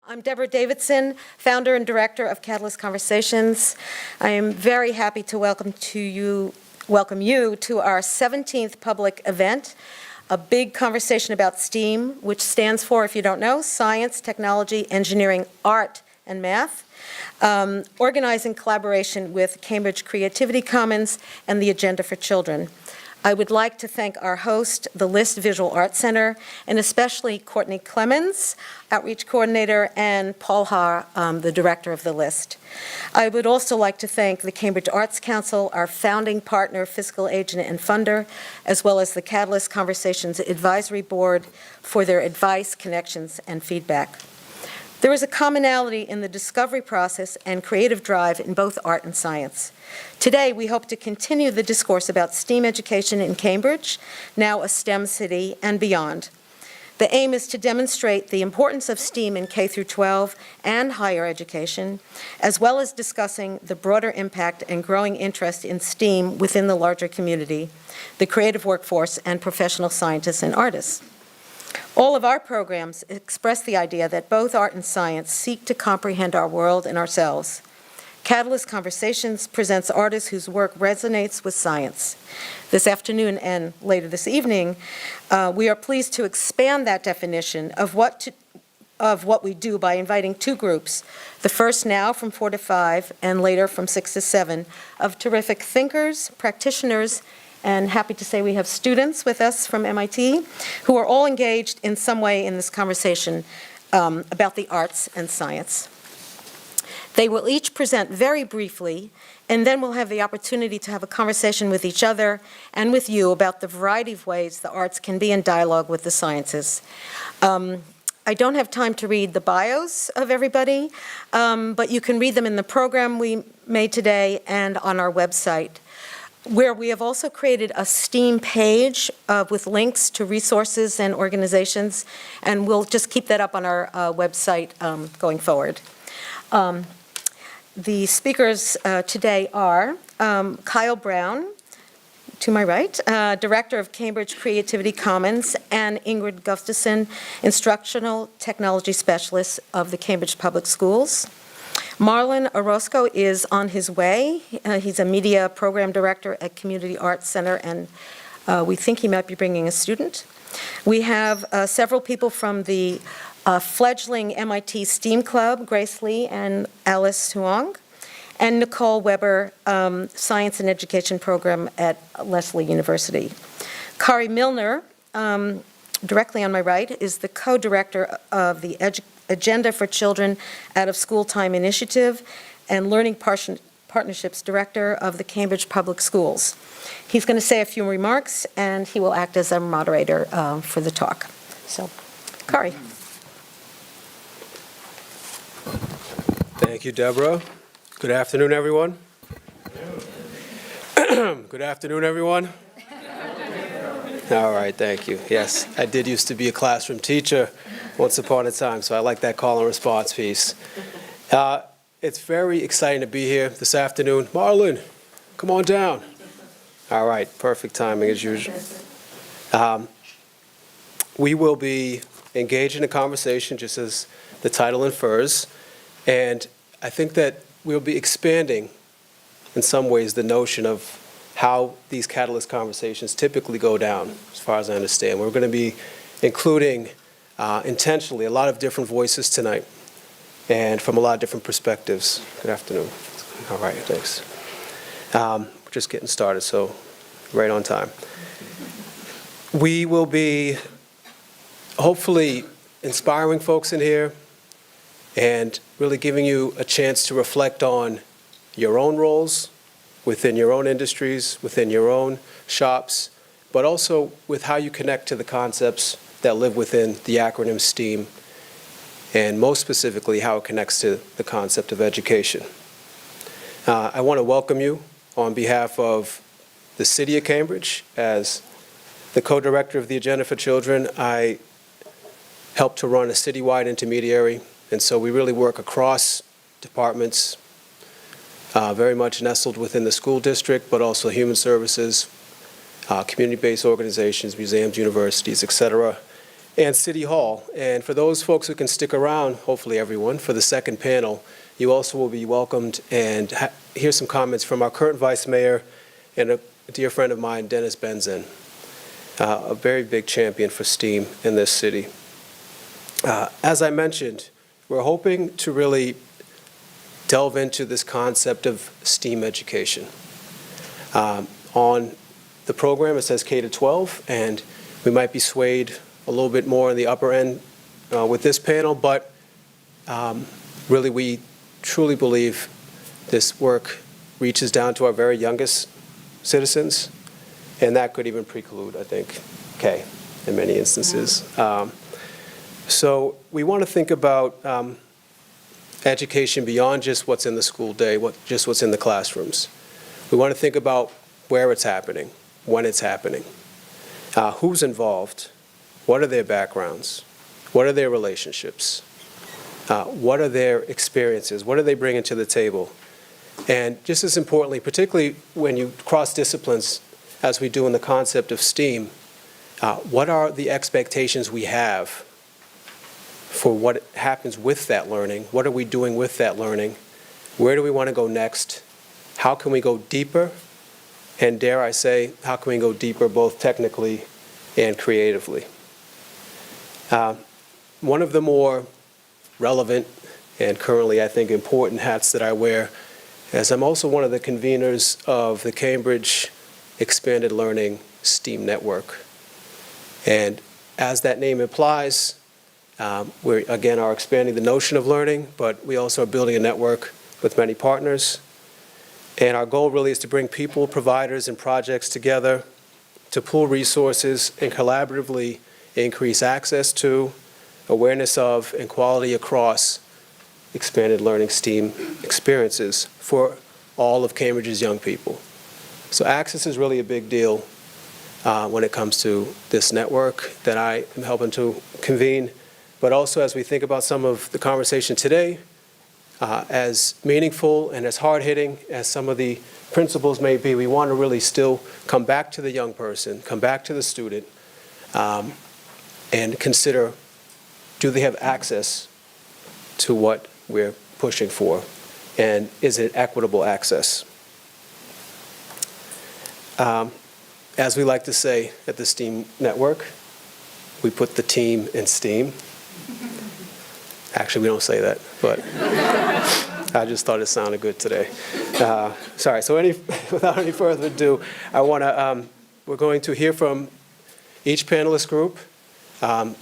I'm Deborah Davidson, founder and director of Catalyst Conversations. I am very happy to welcome you to our 17th public event, a big conversation about STEAM, which stands for, if you don't know, Science, Technology, Engineering, Art, and Math, organized in collaboration with Cambridge Creativity Commons and the Agenda for Children. I would like to thank our host, the LIST Visual Arts Center, and especially Courtney Clemens, Outreach Coordinator, and Paul Haar, the Director of the LIST. I would also like to thank the Cambridge Arts Council, our founding partner, fiscal agent, and funder, as well as the Catalyst Conversations Advisory Board for their advice, connections, and feedback. There is a commonality in the discovery process and creative drive in both art and science. Today, we hope to continue the discourse about STEAM education in Cambridge, now a STEM city, and beyond. The aim is to demonstrate the importance of STEAM in K-12 and higher education, as well as discussing the broader impact and growing interest in STEAM within the larger community, the creative workforce, and professional scientists and artists. All of our programs express the idea that both art and science seek to comprehend our world and ourselves. Catalyst Conversations presents artists whose work resonates with science. This afternoon and later this evening, we are pleased to expand that definition of what we do by inviting two groups, the first now from 4 to 5 and later from 6 to 7, of terrific thinkers, practitioners, and happy to say we have students with us from MIT who are all engaged in some way in this conversation about the arts and science. They will each present very briefly, and then we'll have the opportunity to have a conversation with each other and with you about the variety of ways the arts can be in dialogue with the sciences. I don't have time to read the bios of everybody, but you can read them in the program we made today and on our website, where we have also created a STEAM page with links to resources and organizations, and we'll just keep that up on our website going forward. The speakers today are Kyle Brown, to my right, Director of Cambridge Creativity Commons, and Ingrid Gustafson, Instructional Technology Specialist of the Cambridge Public Schools. Marlon Orozco is on his way. He's a media program director at Community Arts Center, and we think he might be bringing a student. We have several people from the fledgling MIT STEAM Club, Grace Lee and Alice Huang, and Nicole Weber, Science and Education Program at Lesley University. Khari Milner, directly on my right, is the co-director of the Agenda for Children Out of School Time Initiative and Learning Partnerships Director of the Cambridge Public Schools. He's going to say a few remarks, and he will act as a moderator for the talk. So, Khari. Thank you, Deborah. Good afternoon, everyone. Good afternoon, everyone. All right, thank you. Yes, I did used to be a classroom teacher once upon a time, so I like that call and response piece. It's very exciting to be here this afternoon. Marlon, come on down. All right, perfect timing as usual. We will be engaged in a conversation, just as the title infers, and I think that we'll be expanding, in some ways, the notion of how these catalyst conversations typically go down, as far as I understand. We're going to be including intentionally a lot of different voices tonight and from a lot of different perspectives. Good afternoon. All right, thanks. We're just getting started, so right on time. We will be hopefully inspiring folks in here and really giving you a chance to reflect on your own roles within your own industries, within your own shops, but also with how you connect to the concepts that live within the acronym STEAM, and most specifically how it connects to the concept of education. I want to welcome you on behalf of the City of Cambridge. As the co-director of the Agenda for Children, I help to run a citywide intermediary, and so we really work across departments, very much nestled within the school district, but also human services, community-based organizations, museums, universities, et cetera. and City Hall. And for those folks who can stick around, hopefully everyone, for the second panel, you also will be welcomed and hear some comments from our current Vice Mayor and a dear friend of mine, Dennis Benzin, a very big champion for STEAM in this city. As I mentioned, we're hoping to really delve into this concept of STEAM education. On the program, it says K to 12, and we might be swayed a little bit more in the upper end with this panel, but really we truly believe this work reaches down to our very youngest citizens, and that could even preclude, I think, K in many instances. So we want to think about education beyond just what's in the school day, just what's in the classrooms. We want to think about where it's happening, when it's happening, who's involved, what are their backgrounds, what are their relationships, what are their experiences, what are they bringing to the table. And just as importantly, particularly when you cross disciplines, as we do in the concept of STEAM, what are the expectations we have for what happens with that learning? What are we doing with that learning? Where do we want to go next? How can we go deeper? And dare I say, how can we go deeper both technically and creatively? One of the more relevant and currently, I think, important hats that I wear is I'm also one of the conveners of the Cambridge Expanded Learning STEAM Network. And as that name implies, we, again, are expanding the notion of learning, but we also are building a network with many partners. And our goal really is to bring people, providers, and projects together to pool resources and collaboratively increase access to, awareness of, and quality across expanded learning STEAM experiences for all of Cambridge's young people. So access is really a big deal when it comes to this network that I am helping to convene. But also as we think about some of the conversation today, as meaningful and as hard-hitting as some of the principles may be, we want to really still come back to the young person, come back to the student, and consider, do they have access to what we're pushing for? And is it equitable access? As we like to say at the STEAM Network, we put the team in STEAM. Actually, we don't say that, but I just thought it sounded good today. Sorry, so without any further ado, we're going to hear from each panelist group.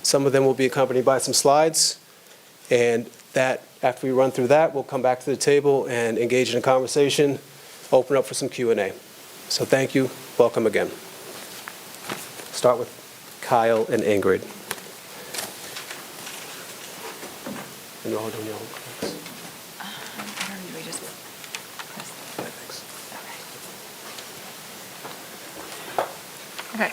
Some of them will be accompanied by some slides, and that, after we run through that, we'll come back to the table and engage in a conversation, open up for some Q&A. So thank you, welcome again. Start with Kyle and Ingrid. And you're all doing your own clicks. We just press. Okay.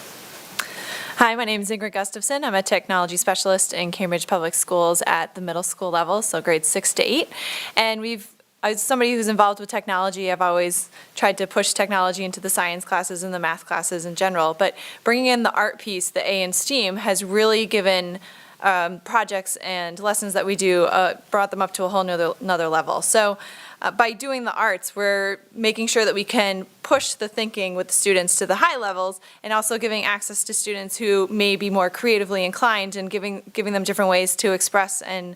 Hi, my name is Ingrid Gustafson. I'm a technology specialist in Cambridge Public Schools at the middle school level, so grades 6 to 8. And as somebody who's involved with technology, I've always tried to push technology into the science classes and the math classes in general. But bringing in the art piece, the A in STEAM, has really given projects and lessons that we do, brought them up to a whole another level. So by doing the arts, we're making sure that we can push the thinking with the students to the high levels, and also giving access to students who may be more creatively inclined, and giving them different ways to express and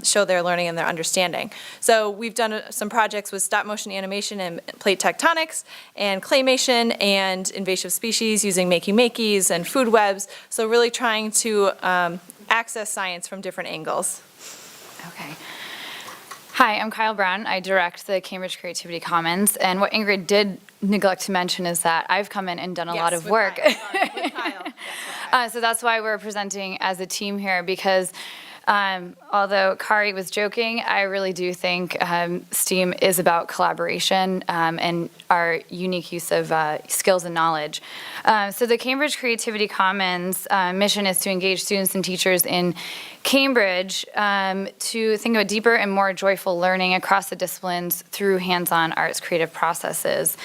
show their learning and their understanding. So we've done some projects with stop motion animation and plate tectonics and claymation and invasive species using makey-makeys and food webs. So really trying to access science from different angles. Okay. Hi, I'm Kyle Brown. I direct the Cambridge Creativity Commons. And what Ingrid did neglect to mention is that I've come in and done a lot of work. Kyle. Sorry, with Kyle. Yes, with Kyle. So that's why we're presenting as a team here, because Although Khari was joking, I really do think STEAM is about collaboration and our unique use of skills and knowledge. So the Cambridge Creativity Commons mission is to engage students and teachers in Cambridge to think about deeper and more joyful learning across the disciplines through hands-on arts creative processes.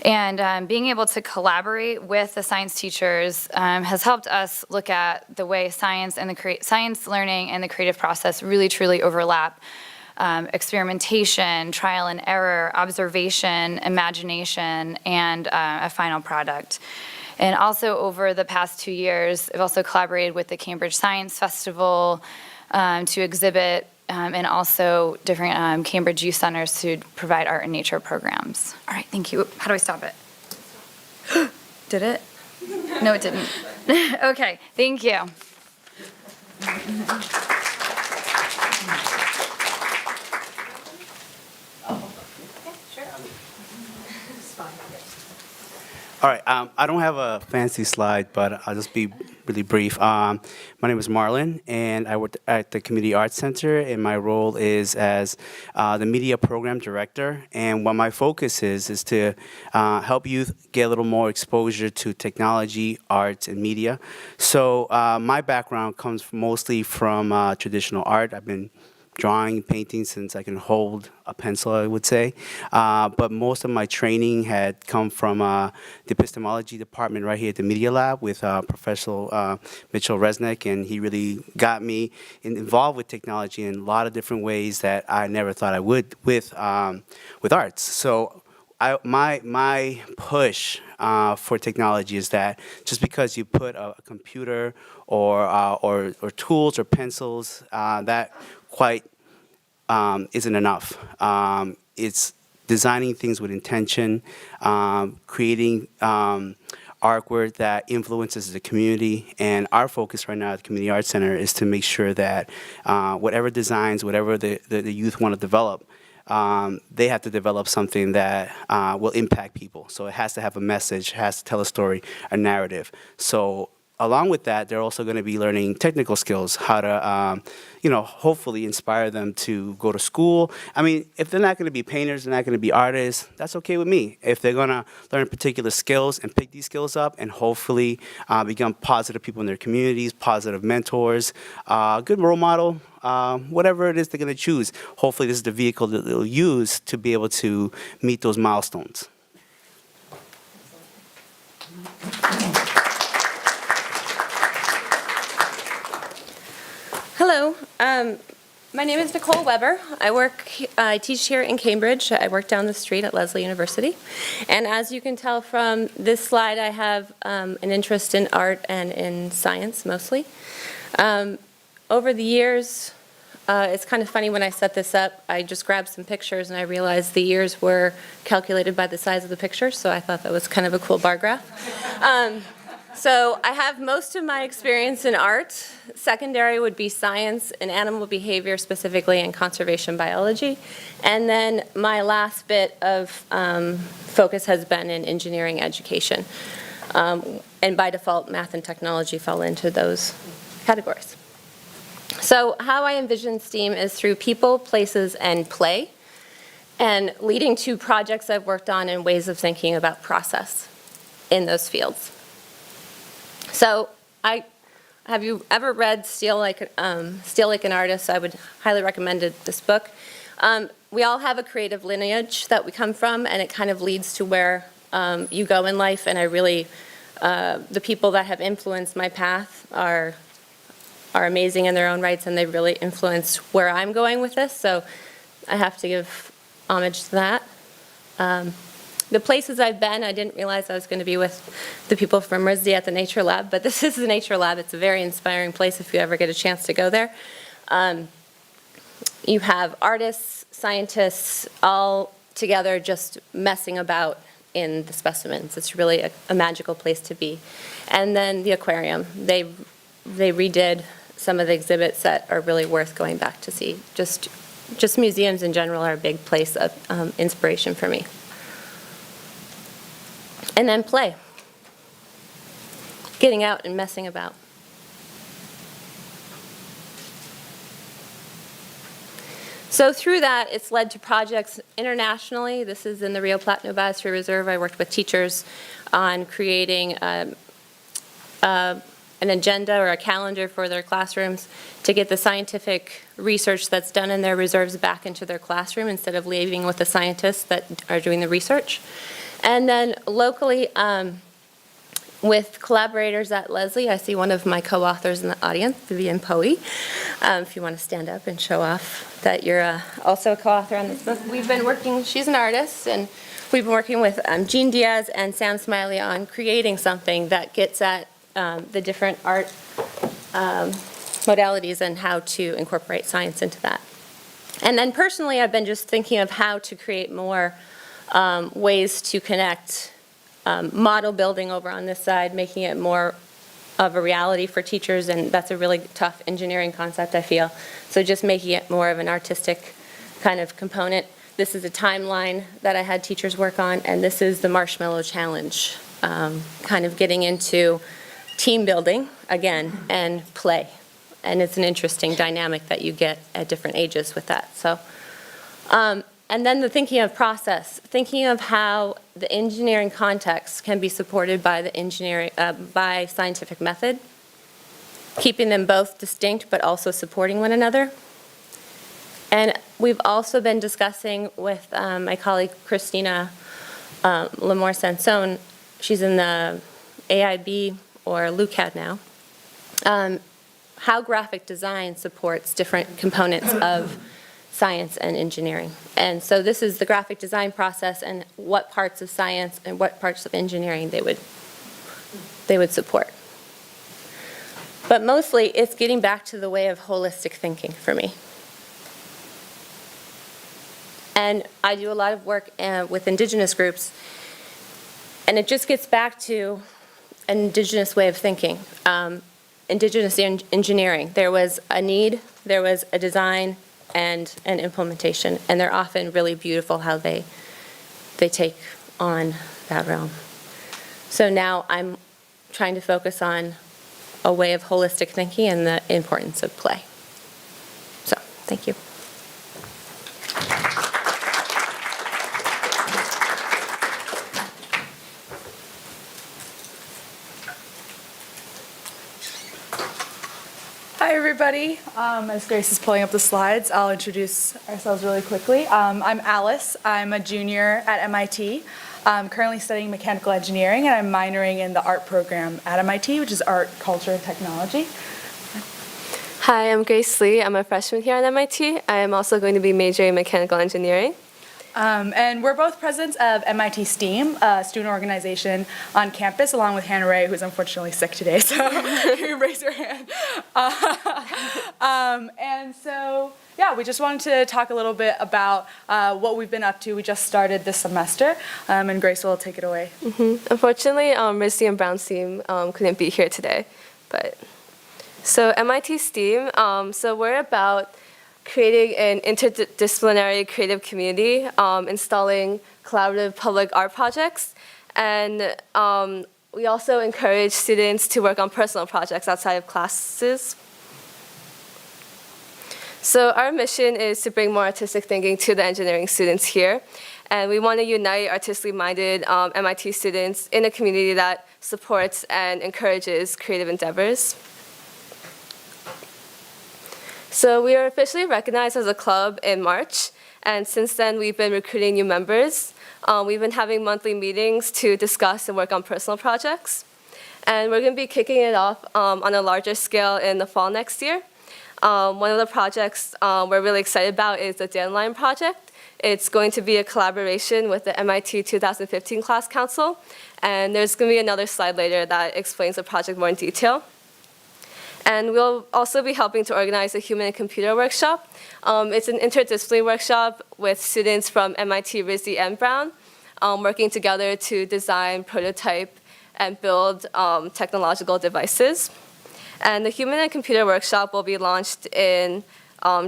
And being able to collaborate with the science teachers has helped us look at the way science and the science learning and the creative process really truly overlap. Experimentation, trial and error, observation, imagination, and a final product. And also over the past 2 years, I've also collaborated with the Cambridge Science Festival to exhibit and also different Cambridge youth centers to provide art and nature programs. All right, thank you. How do I stop it? Did it? No, it didn't. Okay, thank you. All right, I don't have a fancy slide, but I'll just be really brief. My name is Marlon, and I work at the Community Arts Center, and my role is as the Media Program Director. And what my focus is to help youth get a little more exposure to technology, arts, and media. So my background comes mostly from traditional art. I've been drawing, painting since I can hold a pencil, I would say. But most of my training had come from the epistemology department right here at the Media Lab with Professor Mitchell Resnick, and he really got me involved with technology in a lot of different ways that I never thought I would with arts. So my push for technology is that just because you put a computer or tools or pencils, that quite isn't enough. It's designing things with intention, creating artwork that influences the community. And our focus right now at the Community Arts Center is to make sure that whatever designs, whatever the youth want to develop, they have to develop something that will impact people. So it has to have a message, has to tell a story, a narrative. So along with that, they're also going to be learning technical skills, how to, hopefully inspire them to go to school. I mean, if they're not going to be painters, they're not going to be artists, that's okay with me. If they're going to learn particular skills and pick these skills up and hopefully become positive people in their communities, positive mentors, good role model, whatever it is they're going to choose, hopefully this is the vehicle that they'll use to be able to meet those milestones. Hello, my name is Nicole Weber. I teach here in Cambridge. I work down the street at Lesley University. And as you can tell from this slide, I have an interest in art and in science mostly. Over the years, it's kind of funny when I set this up, I just grabbed some pictures and I realized the years were calculated by the size of the pictures, so I thought that was kind of a cool bar graph. So I have most of my experience in art. Secondary would be science and animal behavior, specifically in conservation biology. And then my last bit of focus has been in engineering education. And by default, math and technology fall into those categories. So how I envision STEAM is through people, places, and play, and leading to projects I've worked on and ways of thinking about process in those fields. So have you ever read Steal Like an Artist? I would highly recommend this book. We all have a creative lineage that we come from, and it kind of leads to where you go in life. And I really, the people that have influenced my path are amazing in their own rights, and they really influenced where I'm going with this. So I have to give homage to that. The places I've been, I didn't realize I was going to be with the people from RISD at the Nature Lab, but this is the Nature Lab. It's a very inspiring place if you ever get a chance to go there. You have artists, scientists, all together just messing about in the specimens. It's really a magical place to be. And then the aquarium. They redid some of the exhibits that are really worth going back to see. Just museums in general are a big place of inspiration for me. And then play. Getting out and messing about. So through that, it's led to projects internationally. This is in the Rio Platinum Biosphere Reserve. I worked with teachers on creating an agenda or a calendar for their classrooms to get the scientific research that's done in their reserves back into their classroom instead of leaving with the scientists that are doing the research. And then locally, with collaborators at Leslie, I see one of my co-authors in the audience, Vivian Poe. If you want to stand up and show off that you're also a co-author on this book. We've been working, she's an artist, and we've been working with Jean Diaz and Sam Smiley on creating something that gets at the different art modalities and how to incorporate science into that. And then personally, I've been just thinking of how to create more ways to connect model building over on this side, making it more of a reality for teachers, and that's a really tough engineering concept, I feel. So just making it more of an artistic kind of component. This is a timeline that I had teachers work on, and this is the Marshmallow Challenge, kind of getting into team building, again, and play. And it's an interesting dynamic that you get at different ages with that. So, and then the thinking of process, thinking of how the engineering context can be supported by the engineering, by scientific method, keeping them both distinct but also supporting one another. And we've also been discussing with my colleague Christina Lamore Sansone, she's in the AIB or LUCAD now, how graphic design supports different components of science and engineering. And so this is the graphic design process and what parts of science and what parts of engineering they would support. But mostly it's getting back to the way of holistic thinking for me. And I do a lot of work with indigenous groups, and it just gets back to an indigenous way of thinking. Indigenous engineering. There was a need, there was a design, and an implementation, and they're often really beautiful how they take on that realm. So now I'm trying to focus on a way of holistic thinking and the importance of play. So, thank you. Hi, everybody. As Grace is pulling up the slides, I'll introduce ourselves really quickly. I'm Alice. I'm a junior at MIT. I'm currently studying mechanical engineering, and I'm minoring in the art program at MIT, which is art, culture, and technology. Hi, I'm Grace Lee. I'm a freshman here at MIT. I am also going to be majoring in mechanical engineering. And we're both presidents of MIT STEAM, a student organization on campus, along with Hannah Ray, who's unfortunately sick today, so you raise your hand. And so, yeah, we just wanted to talk a little bit about what we've been up to. We just started this semester, and Grace will take it away. Unfortunately, Rizzy and Brown's team couldn't be here today. So MIT STEAM, so we're about creating an interdisciplinary creative community, installing collaborative public art projects, and we also encourage students to work on personal projects outside of classes. So our mission is to bring more artistic thinking to the engineering students here, and we want to unite artistically minded MIT students in a community that supports and encourages creative endeavors. So we are officially recognized as a club in March, and since then we've been recruiting new members. We've been having monthly meetings to discuss and work on personal projects. And we're going to be kicking it off on a larger scale in the fall next year. One of the projects we're really excited about is the Dandelion Project. It's going to be a collaboration with the MIT 2015 Class Council, and there's going to be another slide later that explains the project more in detail. And we'll also be helping to organize a human and computer workshop. It's an interdisciplinary workshop with students from MIT, Rizzy, and Brown, working together to design, prototype, and build technological devices. And the human and computer workshop will be launched in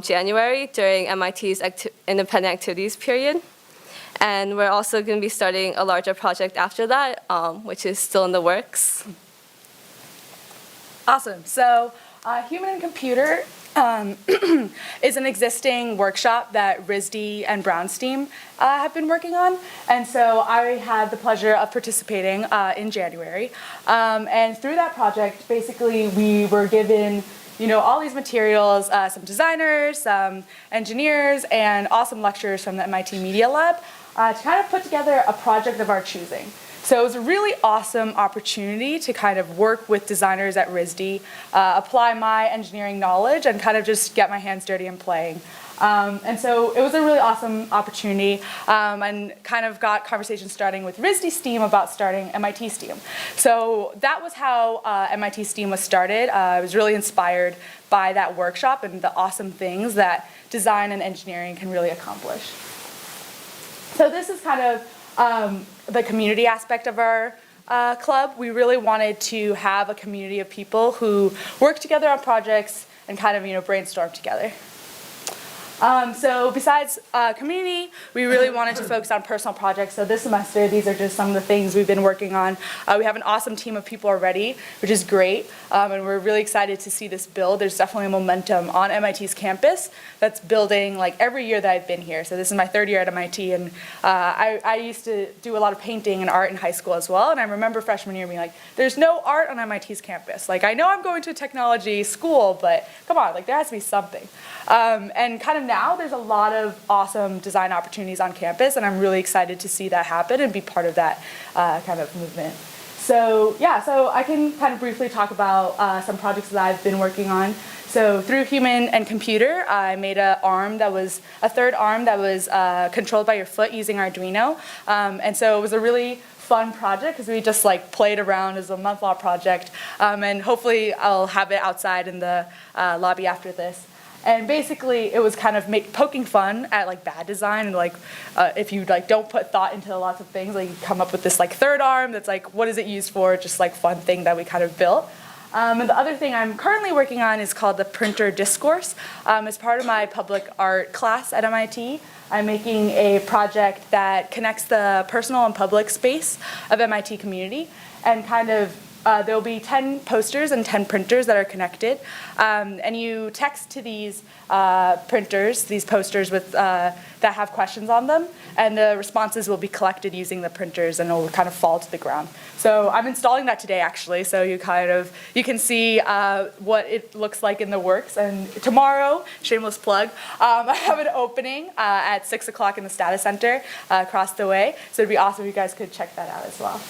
January during MIT's independent activities period. And we're also going to be starting a larger project after that, which is still in the works. Awesome. So Human and Computer is an existing workshop that RISD and Brownstein have been working on. And so I had the pleasure of participating in January. And through that project, basically we were given all these materials, some designers, some engineers, and awesome lecturers from the MIT Media Lab to kind of put together a project of our choosing. So it was a really awesome opportunity to kind of work with designers at RISD, apply my engineering knowledge, and kind of just get my hands dirty in playing. And so it was a really awesome opportunity, and kind of got conversations starting with RISD STEAM about starting MIT STEAM. So that was how MIT STEAM was started. I was really inspired by that workshop and the awesome things that design and engineering can really accomplish. So this is kind of the community aspect of our club. We really wanted to have a community of people who work together on projects and kind of brainstorm together. So besides community, we really wanted to focus on personal projects. So this semester, these are just some of the things we've been working on. We have an awesome team of people already, which is great. And we're really excited to see this build. There's definitely a momentum on MIT's campus that's building like every year that I've been here. So this is my third year at MIT. And I used to do a lot of painting and art in high school as well. And I remember freshman year being like, there's no art on MIT's campus. Like, I know I'm going to a technology school, but come on, like there has to be something. And kind of now there's a lot of awesome design opportunities on campus, and I'm really excited to see that happen and be part of that kind of movement. So yeah, so I can kind of briefly talk about some projects that I've been working on. So through Human and Computer, I made a third arm that was controlled by your foot using Arduino. And so it was a really fun project because we just like played around as a month-long project. And hopefully I'll have it outside in the lobby after this. And basically, it was kind of poking fun at like bad design, and like if you like don't put thought into lots of things, like you come up with this like third arm that's like, what is it used for? Just like fun thing that we kind of built. And the other thing I'm currently working on is called the printer discourse. As part of my public art class at MIT, I'm making a project that connects the personal and public space of MIT community, and kind of there will be 10 posters and 10 printers that are connected. And you text to these printers, these posters with, that have questions on them, and the responses will be collected using the printers, and it will kind of fall to the ground. So I'm installing that today, actually, so you can see what it looks like in the works. And tomorrow, shameless plug, I have an opening at 6 o'clock in the Status Center across the way. So it'd be awesome if you guys could check that out as well.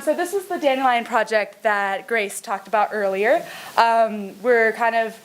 So this is the Dandelion project that Grace talked about earlier. We're kind of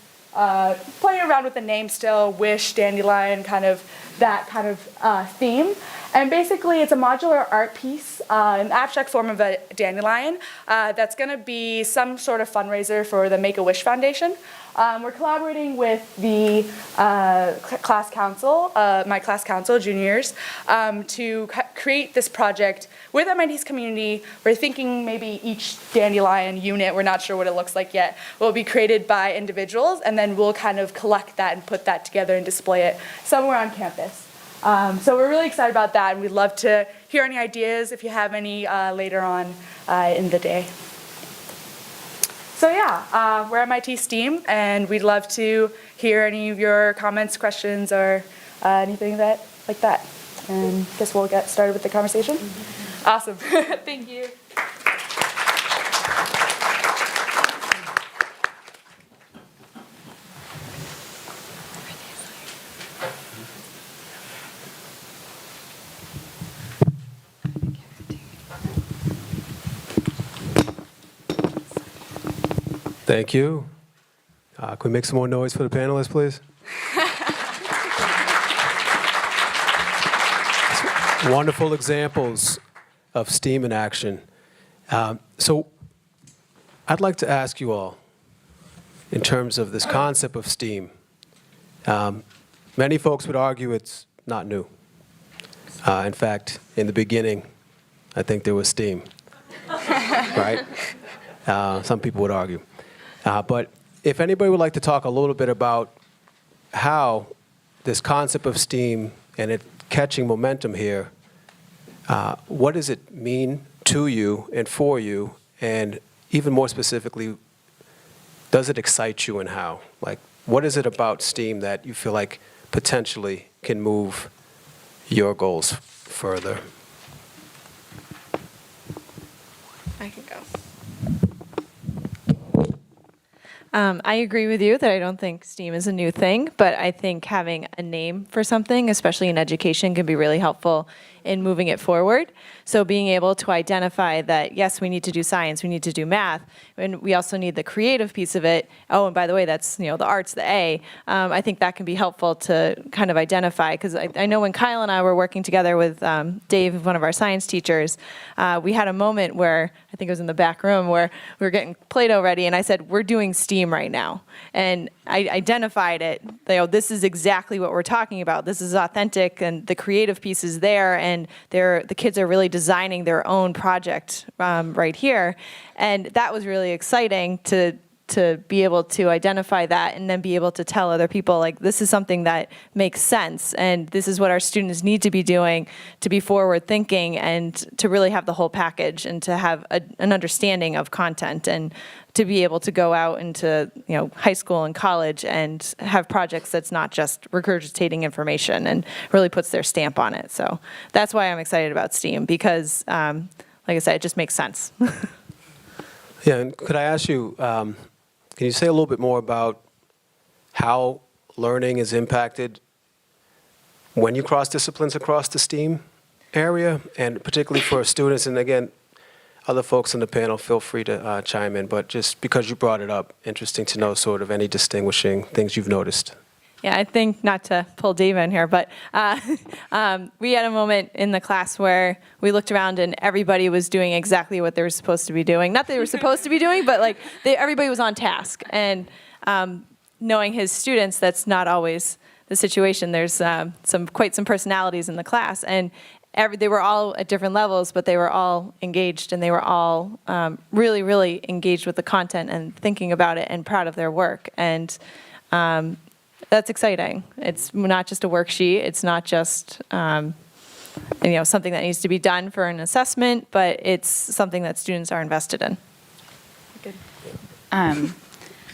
playing around with the name still, Wish, Dandelion, kind of that kind of theme. And basically it's a modular art piece, an abstract form of a dandelion that's going to be some sort of fundraiser for the Make-A-Wish Foundation. We're collaborating with the class council, my class council, juniors, to create this project with MIT's community. We're thinking maybe each dandelion unit, we're not sure what it looks like yet, will be created by individuals, and then we'll kind of collect that and put that together and display it somewhere on campus. So we're really excited about that, and we'd love to hear any ideas if you have any later on in the day. So yeah, we're MIT STEAM, and we'd love to hear any of your comments, questions, or anything like that. And I guess we'll get started with the conversation. Awesome. Thank you. Thank you. Can we make some more noise for the panelists, please? Wonderful examples of STEAM in action. So I'd like to ask you all, in terms of this concept of STEAM, many folks would argue it's not new. In fact, in the beginning, I think there was STEAM, right? Some people would argue. But if anybody would like to talk a little bit about how this concept of STEAM and it catching momentum here, what does it mean to you and for you, And even more specifically, does it excite you and how? Like, what is it about STEAM that you feel like potentially can move your goals further? I can go. I agree with you that I don't think STEAM is a new thing, but I think having a name for something, especially in education, can be really helpful in moving it forward. So being able to identify that, yes, we need to do science, we need to do math, and we also need the creative piece of it. Oh, and by the way, that's, the arts, the A. I think that can be helpful to kind of identify, because I know when Kyle and I were working together with Dave, one of our science teachers, we had a moment where, I think it was in the back room, where we were getting Play-Doh ready, and I said, we're doing STEAM right now. And I identified it. This is exactly what we're talking about. This is authentic, and the creative piece is there, and the kids are really designing their own project right here. And that was really exciting to be able to identify that and then be able to tell other people, like, this is something that makes sense, and this is what our students need to be doing to be forward thinking and to really have the whole package and to have an understanding of content and to be able to go out into high school and college and have projects that's not just regurgitating information and really puts their stamp on it. So that's why I'm excited about STEAM, because like I said, it just makes sense. Yeah, and could I ask you, can you say a little bit more about how learning is impacted when you cross disciplines across the STEAM area, and particularly for students? And again, other folks on the panel, feel free to chime in, but just because you brought it up, interesting to know sort of any distinguishing things you've noticed. Yeah, I think, not to pull Dave in here, but we had a moment in the class where we looked around and everybody was doing exactly what they were supposed to be doing. Not that they were supposed to be doing, but like everybody was on task. And knowing his students, that's not always the situation. There's quite some personalities in the class, and they were all at different levels, but they were all engaged, and they were all really, really engaged with the content and thinking about it and proud of their work. And that's exciting. It's not just a worksheet. It's not just something that needs to be done for an assessment, but it's something that students are invested in. Good.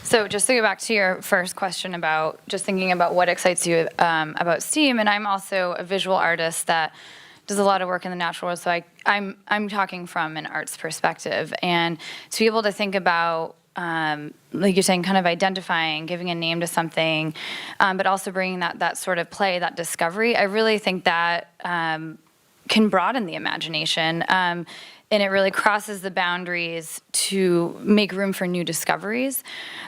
So just to go back to your first question about just thinking about what excites you about STEAM, and I'm also a visual artist that does a lot of work in the natural world, so I'm talking from an arts perspective, and to be able to think about like you're saying, kind of identifying, giving a name to something, but also bringing that sort of play, that discovery. I really think that can broaden the imagination, and it really crosses the boundaries to make room for new discoveries.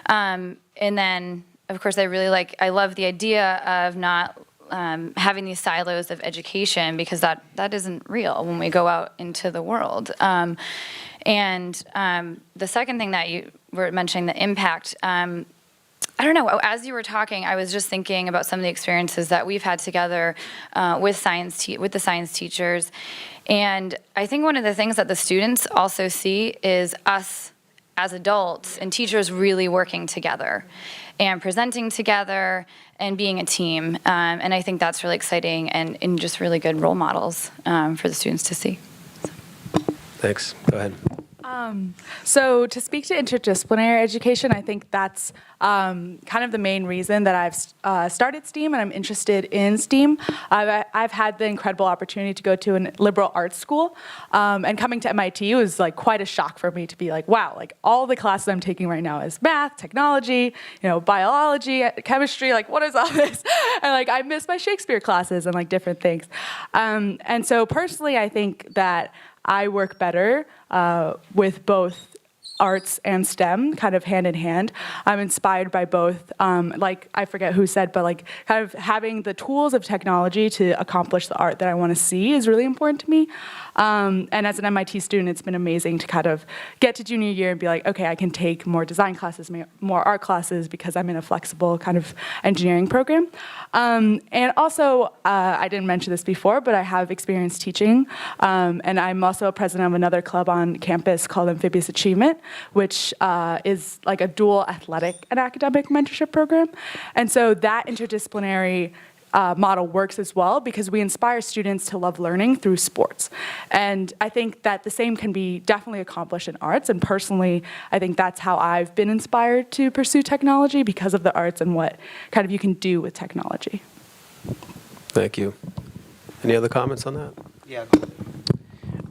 And then, of course, I love the idea of not having these silos of education, because that isn't real when we go out into the world. And the second thing that you were mentioning, the impact, I don't know, as you were talking, I was just thinking about some of the experiences that we've had together with the science teachers. And I think one of the things that the students also see is us as adults and teachers really working together and presenting together and being a team. And I think that's really exciting and just really good role models for the students to see. Thanks. Go ahead. So to speak to interdisciplinary education, I think that's kind of the main reason that I've started STEAM and I'm interested in STEAM. I've had the incredible opportunity to go to a liberal arts school, and coming to MIT was like quite a shock for me to be like, wow, like all the classes I'm taking right now is math, technology, biology, chemistry, like what is all this? And like I miss my Shakespeare classes and like different things. And so personally, I think that I work better with both arts and STEM, kind of hand in hand. I'm inspired by both. Like, I forget who said, but like kind of having the tools of technology to accomplish the art that I want to see is really important to me. And as an MIT student, it's been amazing to kind of get to junior year and be like, okay, I can take more design classes, more art classes, because I'm in a flexible kind of engineering program. And also, I didn't mention this before, but I have experience teaching. And I'm also a president of another club on campus called Amphibious Achievement, which is like a dual athletic and academic mentorship program. And so that interdisciplinary model works as well, because we inspire students to love learning through sports. And I think that the same can be definitely accomplished in arts. And personally, I think that's how I've been inspired to pursue technology, because of the arts and what kind of you can do with technology. Thank you. Any other comments on that? Yeah.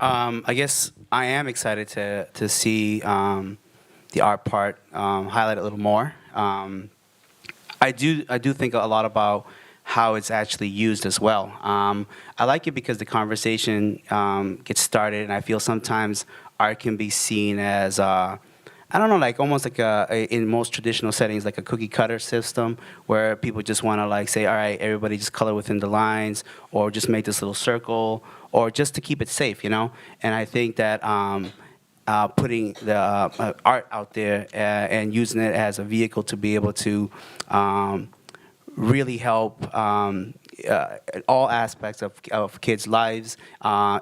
I guess I am excited to see the art part highlight a little more. I do think a lot about how it's actually used as well. I like it because the conversation gets started, and I feel sometimes art can be seen as I don't know, like almost like in most traditional settings, like a cookie cutter system where people just want to like say, all right, everybody just color within the lines, or just make this little circle, or just to keep it safe, you know? And I think that putting the art out there and using it as a vehicle to be able to really help all aspects of kids' lives,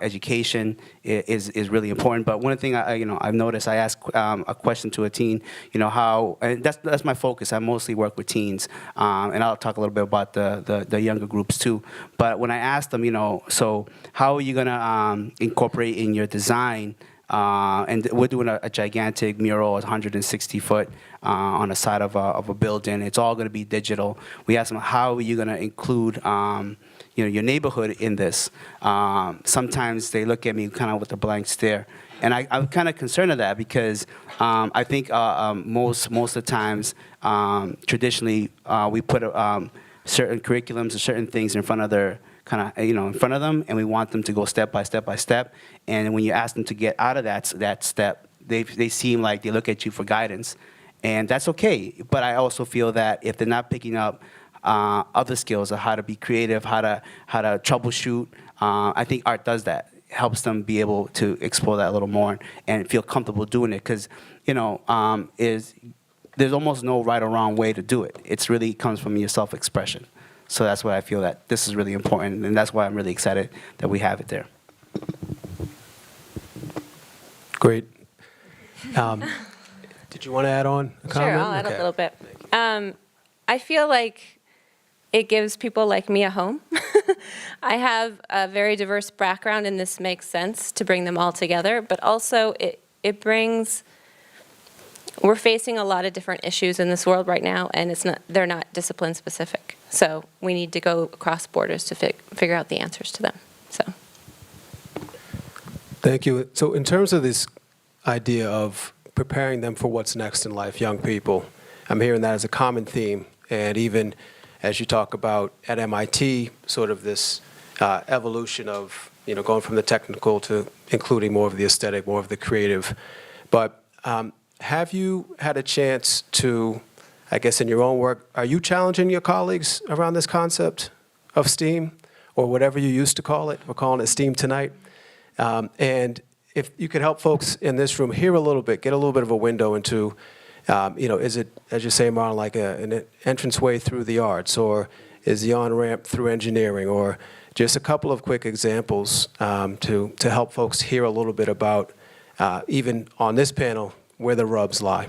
education is really important. But one thing I've noticed, I ask a question to a teen, how, and that's my focus. I mostly work with teens, and I'll talk a little bit about the younger groups too. But when I ask them, so how are you gonna incorporate in your design? And we're doing a gigantic mural, 160 foot, on the side of a building. It's all going to be digital. We asked them, how are you going to include, your neighborhood in this? Sometimes they look at me kind of with a blank stare, and I'm kind of concerned of that because I think most of the times, traditionally, we put certain curriculums or certain things in front of their in front of them, and we want them to go step by step by step. And when you ask them to get out of that step, they seem like they look at you for guidance, and that's okay. But I also feel that if they're not picking up other skills of how to be creative, how to troubleshoot, I think art does that. It helps them be able to explore that a little more and feel comfortable doing it. Because there's almost no right or wrong way to do it. It's really comes from your self-expression. So that's why I feel that this is really important, and that's why I'm really excited that we have it there. Great. Did you want to add on a comment? Sure, I'll add Okay. a little bit. I feel like it gives people like me a home. I have a very diverse background, and this makes sense to bring them all together, but also it brings... We're facing a lot of different issues in this world right now, and they're not discipline specific. So we need to go across borders to figure out the answers to them. So. Thank you. So in terms of this idea of preparing them for what's next in life, young people, I'm hearing that as a common theme. And even as you talk about at MIT, sort of this evolution of, going from the technical to including more of the aesthetic, more of the creative. But have you had a chance to, I guess in your own work, are you challenging your colleagues around this concept of STEAM, or whatever you used to call it? We're calling it STEAM tonight. And if you could help folks in this room hear a little bit, get a little bit of a window into, is it, as you say, Marlon, like an entranceway through the arts, or is the on-ramp through engineering, or just a couple of quick examples to help folks hear a little bit about, even on this panel, where the rubs lie.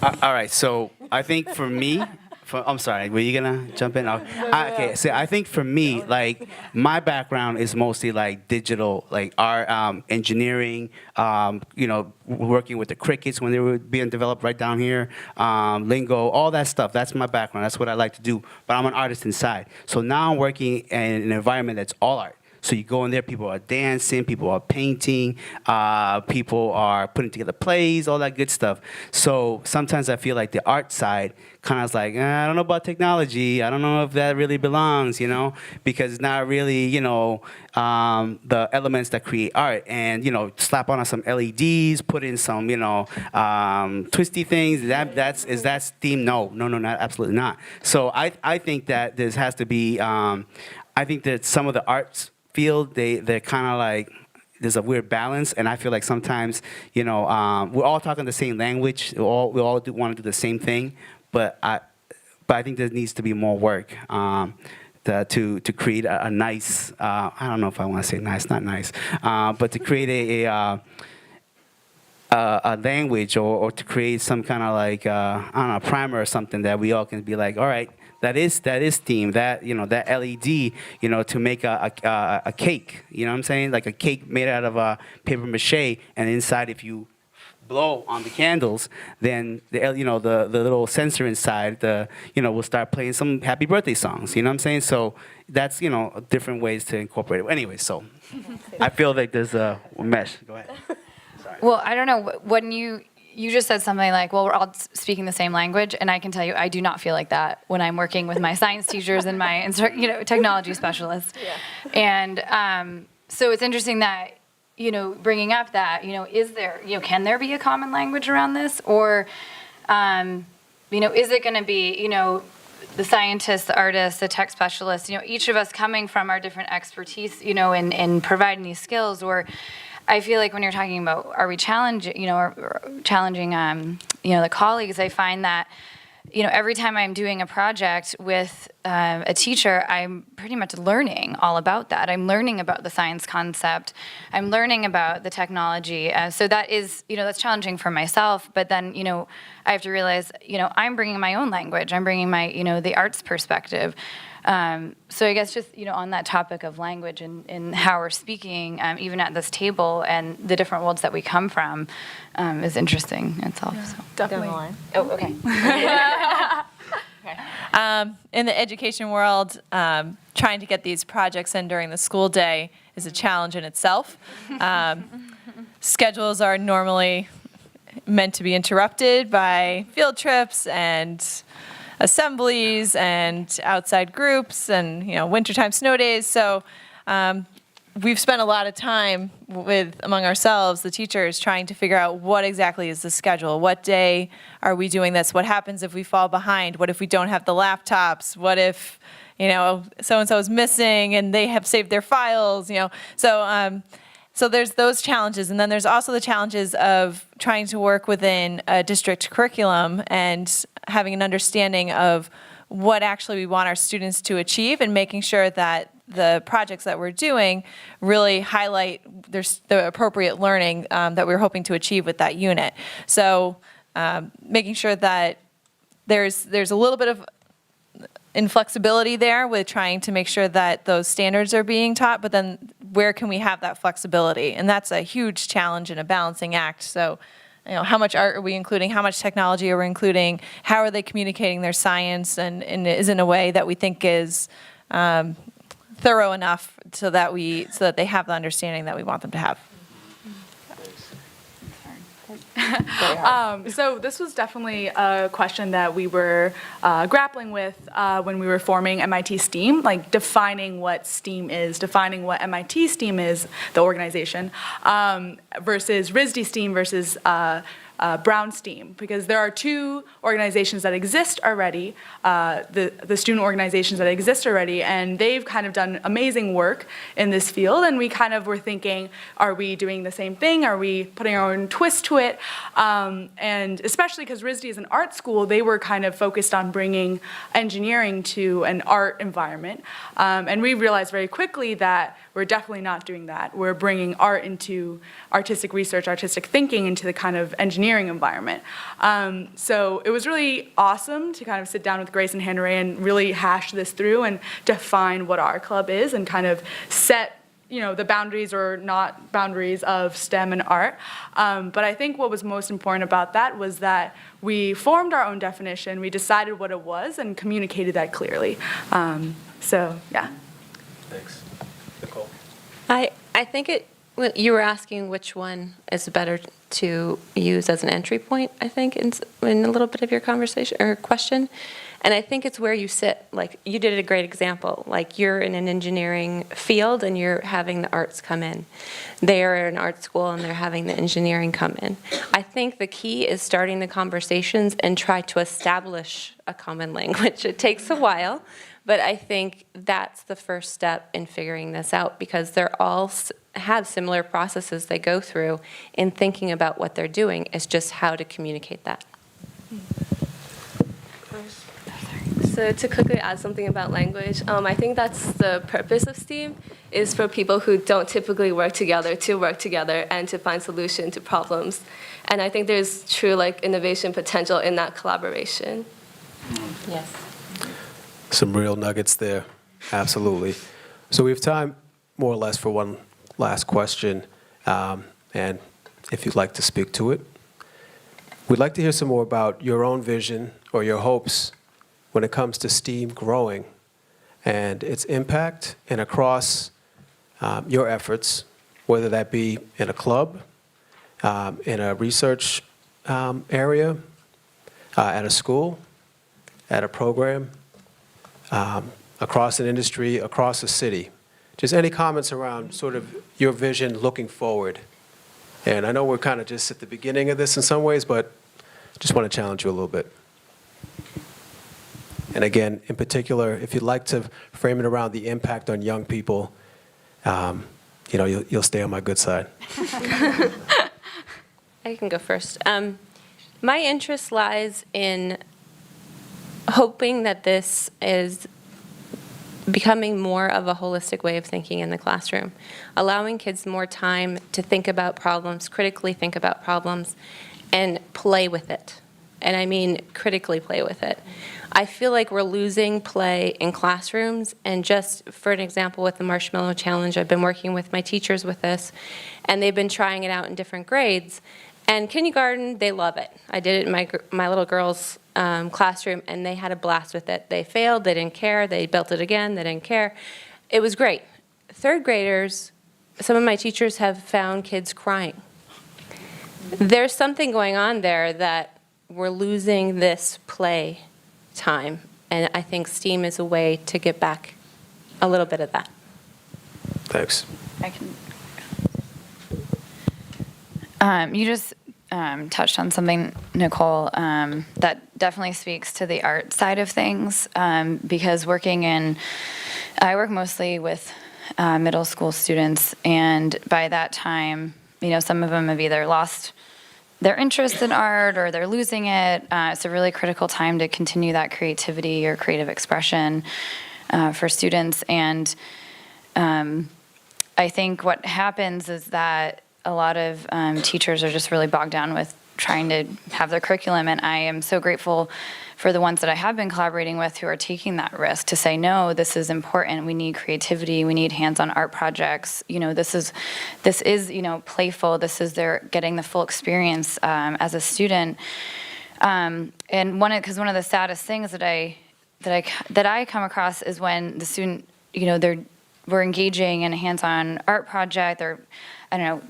All right, so I think for me, I'm sorry, were you gonna jump in? Okay, so I think for me, like, my background is mostly like digital, like art, engineering, working with the crickets when they were being developed right down here, lingo, all that stuff. That's my background. That's what I like to do. But I'm an artist inside. So now I'm working in an environment that's all art. So you go in there, people are dancing, people are painting, people are putting together plays, all that good stuff. So sometimes I feel like the art side kind of is like, I don't know about technology. I don't know if that really belongs, because it's not really, the elements that create art. And, slap on some LEDs, put in some, twisty things. Is that STEAM? No, not absolutely not. So I think that this has to be, I think that some of the arts field, they're kind of like, there's a weird balance, and I feel like sometimes, we're all talking the same language, we all want to do the same thing, but I think there needs to be more work to create a nice, I don't know if I want to say nice, not nice, but to create a language or to create some kind of like, I don't know, primer or something that we all can be like, all right, that is STEAM. That that LED, to make a cake. You know what I'm saying? Like a cake made out of paper mache, and inside, if you blow on the candles, then the little sensor inside will start playing some happy birthday songs. You know what I'm saying? So that's different ways to incorporate it. Anyway, so I feel like there's a mesh. Go ahead. Sorry. Well, I don't know, when you just said something like, well, we're all speaking the same language, and I can tell you I do not feel like that when I'm working with my science teachers and my technology specialists. Yeah. And so it's interesting that bringing up that, is there, can there be a common language around this? Or, is it going to be, the scientists, the artists, the tech specialists, each of us coming from our different expertise, in providing these skills? Or I feel like when you're talking about, are we challenging, or challenging, the colleagues, I find that, every time I'm doing a project with a teacher, I'm pretty much learning all about that. I'm learning about the science concept. I'm learning about the technology. So that is, that's challenging for myself. But then, I have to realize, I'm bringing my own language. I'm bringing my, the arts perspective. So I guess just, on that topic of language and how we're speaking, even at this table, and the different worlds that we come from, is interesting itself. Yeah, so. Definitely. Oh, okay. In the education world, trying to get these projects in during the school day is a challenge in itself. Schedules are normally meant to be interrupted by field trips and assemblies and outside groups and wintertime snow days. So we've spent a lot of time among ourselves, the teachers, trying to figure out what exactly is the schedule. What day are we doing this? What happens if we fall behind? What if we don't have the laptops? What if so-and-so is missing and they have saved their files? So there's those challenges, and then there's also the challenges of trying to work within a district curriculum and having an understanding of what actually we want our students to achieve, and making sure that the projects that we're doing really highlight the appropriate learning that we're hoping to achieve with that unit. So making sure that there's a little bit of inflexibility there with trying to make sure that those standards are being taught, but then where can we have that flexibility? And that's a huge challenge and a balancing act. So, how much art are we including? How much technology are we including? How are they communicating their science? And is in a way that we think is thorough enough so that they have the understanding that we want them to have. So this was definitely a question that we were grappling with when we were forming MIT STEAM, like defining what STEAM is, defining what MIT STEAM is, the organization, versus RISD STEAM versus Brown STEAM, because there are two organizations that exist already, the student organizations that exist already, and they've kind of done amazing work in this field, and we kind of were thinking, are we doing the same thing? Are we putting our own twist to it? And especially because RISD is an art school, they were kind of focused on bringing engineering to an art environment, and we realized very quickly that we're definitely not doing that. We're bringing art into artistic research, artistic thinking into the kind of engineering environment. So it was really awesome to kind of sit down with Grace and Hannah Ray and really hash this through and define what our club is and kind of set the boundaries or not boundaries of STEM and art. But I think what was most important about that was that we formed our own definition, we decided what it was, and communicated that clearly. So, yeah. Thanks. Nicole? I think you were asking which one is better to use as an entry point, I think, in a little bit of your conversation or question. And I think it's where you sit. Like, you did a great example. Like, you're in an engineering field and you're having the arts come in. They are in art school and they're having the engineering come in. I think the key is starting the conversations and try to establish a common language. It takes a while, but I think that's the first step in figuring this out, because they're all have similar processes they go through in thinking about what they're doing. It's just how to communicate that. So to quickly add something about language, I think that's the purpose of STEAM, is for people who don't typically work together to work together and to find solutions to problems. And I think there's true innovation potential in that collaboration. Yes. Some real nuggets there, absolutely. So we have time, more or less, for one last question, and if you'd like to speak to it. We'd like to hear some more about your own vision or your hopes when it comes to STEAM growing and its impact and across your efforts, whether that be in a club, in a research area, at a school, at a program, across an industry, across a city. Just any comments around sort of your vision looking forward. And I know we're kind of just at the beginning of this in some ways, but just want to challenge you a little bit. And again, in particular, if you'd like to frame it around the impact on young people, you'll stay on my good side. I can go first. My interest lies in hoping that this is becoming more of a holistic way of thinking in the classroom, allowing kids more time to think about problems, critically think about problems, and play with it. And I mean critically play with it. I feel like we're losing play in classrooms, and just for an example with the Marshmallow Challenge, I've been working with my teachers with this, and they've been trying it out in different grades. And kindergarten, they love it. I did it in my little girls' classroom, and they had a blast with it. They failed, they didn't care, they built it again, they didn't care. It was great. Third graders, some of my teachers have found kids crying. There's something going on there that we're losing this play time, and I think STEAM is a way to get back a little bit of that. Thanks. I can. You just touched on something, Nicole, that definitely speaks to the art side of things, because I work mostly with middle school students, and by that time, some of them have either lost their interest in art or they're losing it. It's a really critical time to continue that creativity or creative expression for students. And I think what happens is that a lot of teachers are just really bogged down with trying to have their curriculum, and I am so grateful for the ones that I have been collaborating with who are taking that risk to say, no, this is important. We need creativity. We need hands-on art projects. This is playful. This is they're getting the full experience as a student. And because one of the saddest things that I come across is when the student, we're engaging in a hands-on art project, or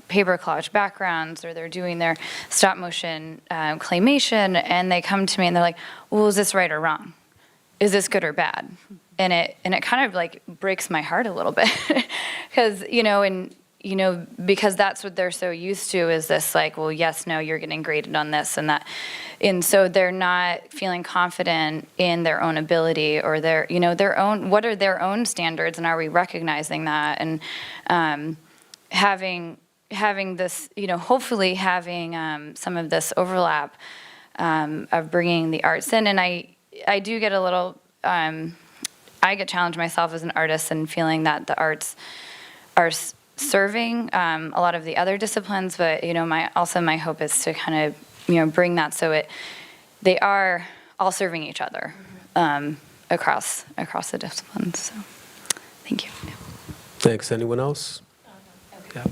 paper collage backgrounds, or they're doing their stop motion claymation, and they come to me and they're like, well, is this right or wrong? Is this good or bad? And it kind of like breaks my heart a little bit because, because that's what they're so used to is this like, well, yes, no, you're getting graded on this and that. And so they're not feeling confident in their own ability or their own, what are their own standards, and are we recognizing that? And having this, hopefully having some of this overlap of bringing the arts in. And I do get a little, I get challenged myself as an artist and feeling that the arts are serving a lot of the other disciplines, but my hope is to kind of bring that so they are all serving each other across the disciplines. So thank you. Thanks. Anyone else? Yeah.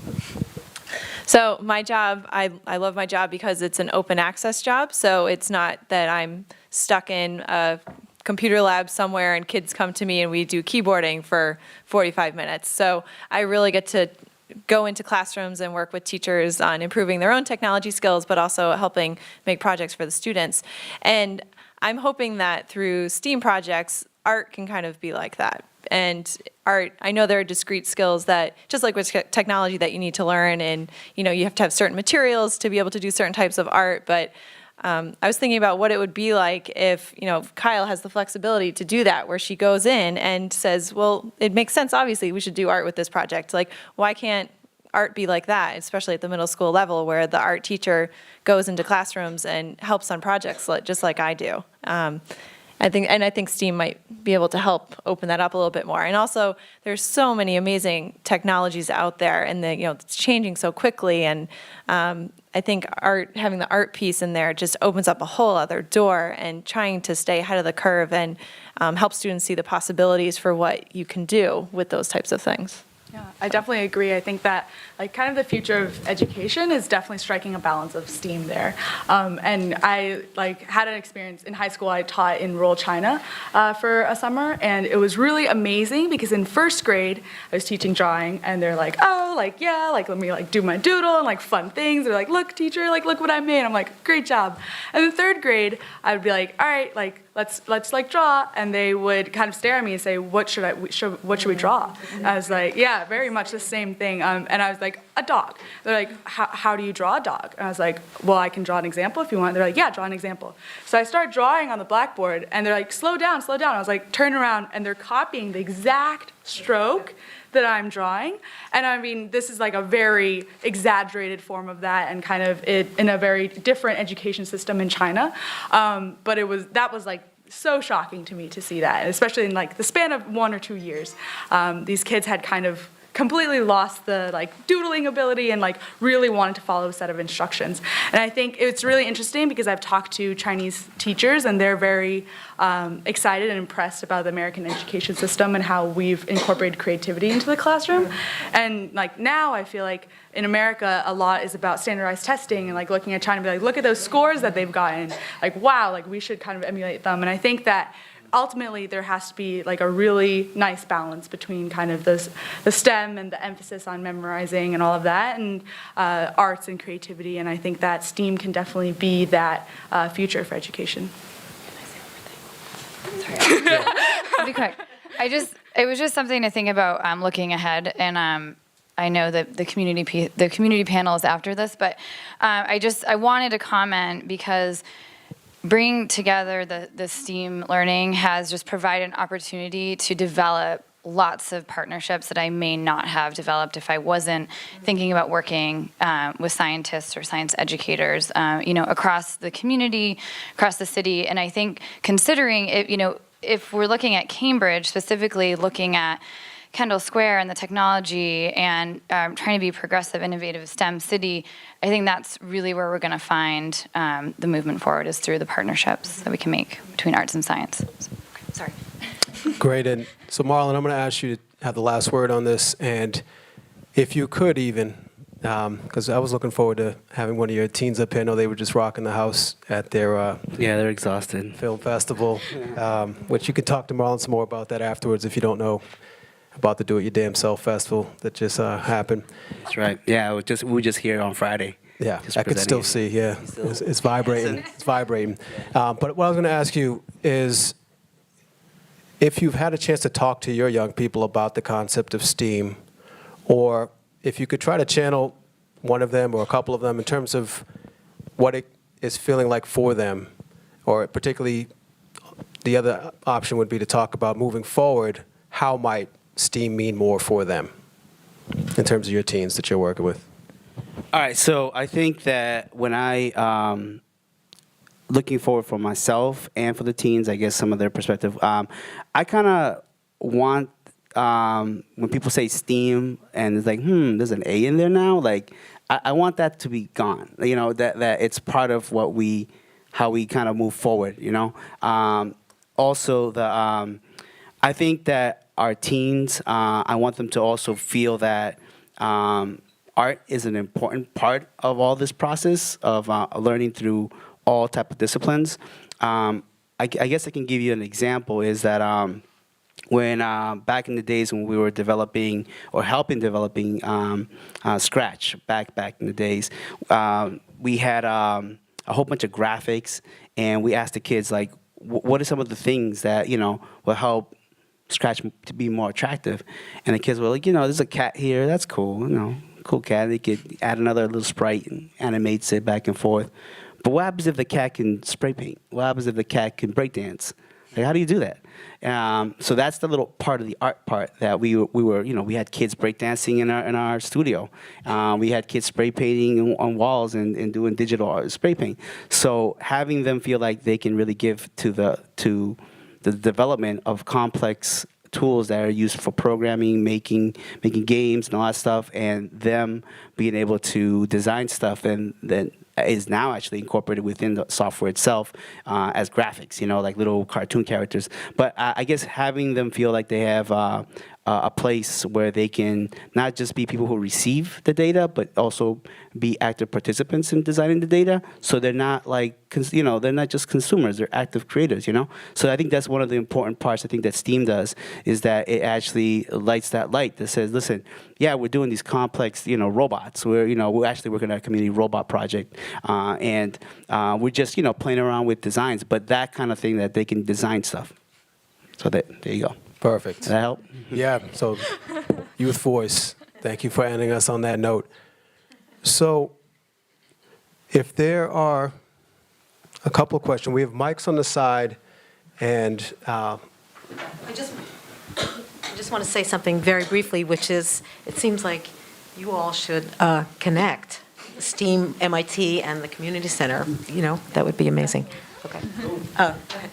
So my job, I love my job because it's an open access job. So it's not that I'm stuck in a computer lab somewhere and kids come to me and we do keyboarding for 45 minutes. So I really get to go into classrooms and work with teachers on improving their own technology skills, but also helping make projects for the students. And I'm hoping that through STEAM projects, art can kind of be like that. And art, I know there are discrete skills that, just like with technology, that you need to learn, and you have to have certain materials to be able to do certain types of art. But I was thinking about what it would be like if Kyle has the flexibility to do that, where she goes in and says, well, it makes sense, obviously, we should do art with this project. Like, why can't art be like that, especially at the middle school level, where the art teacher goes into classrooms and helps on projects just like I do? I think STEAM might be able to help open that up a little bit more. And also, there's so many amazing technologies out there, and it's changing so quickly. And I think having the art piece in there just opens up a whole other door, and trying to stay ahead of the curve and help students see the possibilities for what you can do with those types of things. Yeah, I definitely agree. I think that kind of the future of education is definitely striking a balance of STEAM there. And I had an experience in high school. I taught in rural China for a summer, and it was really amazing because in first grade I was teaching drawing, and they're like, oh, yeah, let me do my doodle and fun things. They're like, look, teacher, look what I made. I'm like, great job. And in third grade, I would be like, all right, let's draw, and they would kind of stare at me and say, what should we draw? And I was like, yeah, very much the same thing. And I was like, a dog. They're like, how do you draw a dog? And I was like, well, I can draw an example if you want. They're like, yeah, draw an example. So I started drawing on the blackboard, and they're like, slow down, slow down. I was like, turn around, and they're copying the exact stroke that I'm drawing. And I mean, this is a very exaggerated form of that, and kind of in a very different education system in China. But that was so shocking to me to see that, and especially in the span of 1 or 2 years. These kids had kind of completely lost the doodling ability and really wanted to follow a set of instructions. And I think it's really interesting because I've talked to Chinese teachers, and they're very excited and impressed about the American education system and how we've incorporated creativity into the classroom. And now I feel in America a lot is about standardized testing and looking at China and be look at those scores that they've gotten. Wow, we should kind of emulate them. And I think that ultimately there has to be a really nice balance between kind of the STEM and the emphasis on memorizing and all of that, and arts and creativity. And I think that STEAM can definitely be that future for education. Sorry, I'll be quick. It was just something to think about looking ahead, and I know that the community panel is after this, but I wanted to comment because bringing together the STEAM learning has just provided an opportunity to develop lots of partnerships that I may not have developed if I wasn't thinking about working with scientists or science educators, across the community, across the city. And I think considering it, if we're looking at Cambridge, specifically looking at Kendall Square and the technology and trying to be progressive, innovative STEM city, I think that's really where we're going to find the movement forward, is through the partnerships that we can make between arts and science. Sorry. Great. And so, Marlon, I'm going to ask you to have the last word on this. And if you could even, because I was looking forward to having one of your teens up here. I know they were just rocking the house at their they're exhausted. Film festival, which you can talk to Marlon some more about that afterwards if you don't know about the Do It Your Damn Self festival that just happened. That's right. Yeah, we were just here on Friday. Yeah, I could still see. Yeah, it's vibrating. It's vibrating. But what I was going to ask you is, if you've had a chance to talk to your young people about the concept of STEAM, or if you could try to channel one of them or a couple of them in terms of what it is feeling like for them, or particularly the other option would be to talk about moving forward, how might STEAM mean more for them in terms of your teens that you're working with? All right, so I think that when looking forward for myself and for the teens, I guess some of their perspective, I kind of want, when people say STEAM and it's there's an A in there now, I want that to be gone, that it's part of how we kind of move forward, Also, I think that our teens, I want them to also feel that art is an important part of all this process of learning through all type of disciplines. I guess I can give you an example is that when back in the days when we were developing or helping developing Scratch, back in the days, we had a whole bunch of graphics, and we asked the kids what are some of the things that will help Scratch to be more attractive. And the kids were like, there's a cat here, that's cool, cool cat. They could add another little sprite and animate it back and forth. But what happens if the cat can spray paint? What happens if the cat can break dance? Like, how do you do that? So that's the little part of the art part that we were, we had kids breakdancing in our studio. We had kids spray painting on walls and doing digital art, spray paint. So having them feel like they can really give to the development of complex tools that are used for programming, making games and all that stuff, and them being able to design stuff and then is now actually incorporated within the software itself as graphics, like little cartoon characters. But I guess having them feel like they have a place where they can not just be people who receive the data, but also be active participants in designing the data. So they're not they're not just consumers, they're active creators, So I think that's one of the important parts I think that STEAM does, is that it actually lights that light that says, listen, yeah, we're doing these complex, robots. We're actually working on a community robot project, and we're just, playing around with designs, but that kind of thing that they can design stuff. So there you go. Perfect. Did that help? Yeah, so youth voice, thank you for ending us on that note. So if there are a couple of questions, we have mics on the side, and I just want to say something very briefly, which is, it seems like you all should connect STEAM, MIT, and the community center. That would be amazing. Okay. Go ahead.